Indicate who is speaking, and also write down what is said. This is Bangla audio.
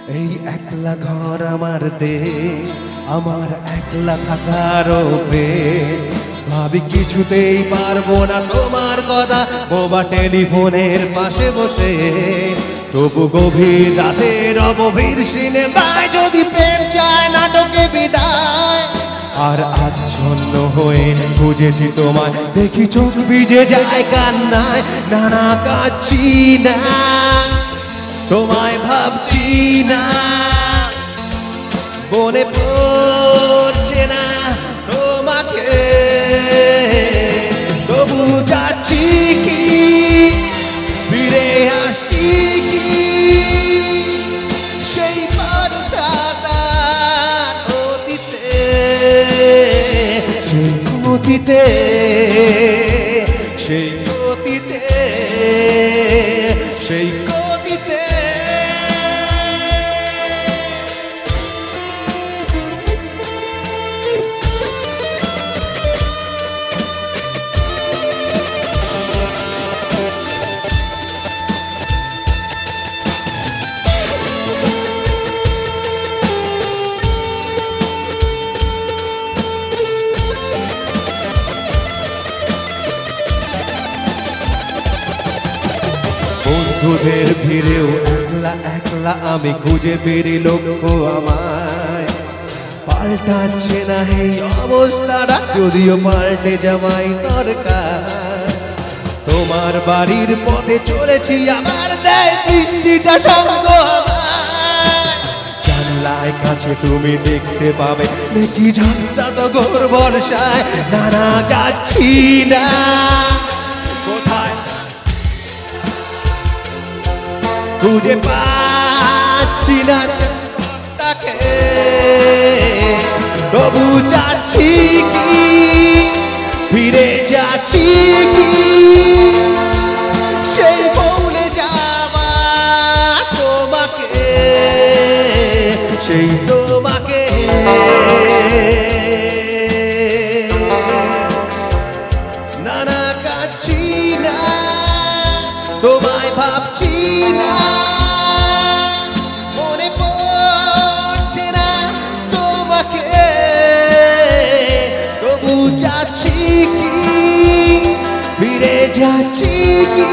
Speaker 1: এই একলা ঘর আমার দেশ, আমার একলা থাকার অভ্যেস। ভাবি কিছুতেই পারবো না তোমার কথা বোবা টেলিফোনের পাশে বসে। তবু গভীর রাতের অবভীর সিনেমায় যদি প্রেম চায় নাটকে বিদায়। আর আচ্ছন্ন হয়ে খুঁজেছি তোমায়, দেখি চোখ ভিজে যায় কান্নায়। নানা কাঁদছি না, তোমায় ভাবছি না, মনে পড়ছে না তোমাকে। তবু যাচ্ছি কি, ফিরে আসছি কি সেই পথটা অতীতে, সেই অতীতে, সেই অতীতে, সেই অতীতে। বন্ধুদের ভিড়েও একলা একলা আমি খুঁজে ফিরি লক্ষ্য আমায়। পাল্টাচ্ছে না এই অবস্থাটা, যদিও পাল্টে যাওয়াই দরকার। তোমার বাড়ির পথে চলেছি, আমার দেয় দৃষ্টিটা সঙ্গ। জানলায় কাছে তুমি দেখতে পাবে নাকি ঝাঁসা তো ঘোর বর্ষায়। নানা যাচ্ছি না, কোথায় খুঁজে পাচ্ছি না তাকে। তবু যাচ্ছি কি, ফিরে যাচ্ছি কি সেই ভুলে যাওয়া তোমাকে, সেই তোমাকে। নানা কাঁদছি না, তোমায় ভাবছি না, মনে পড়ছে না তোমাকে। তবু যাচ্ছি কি, ফিরে যাচ্ছি কি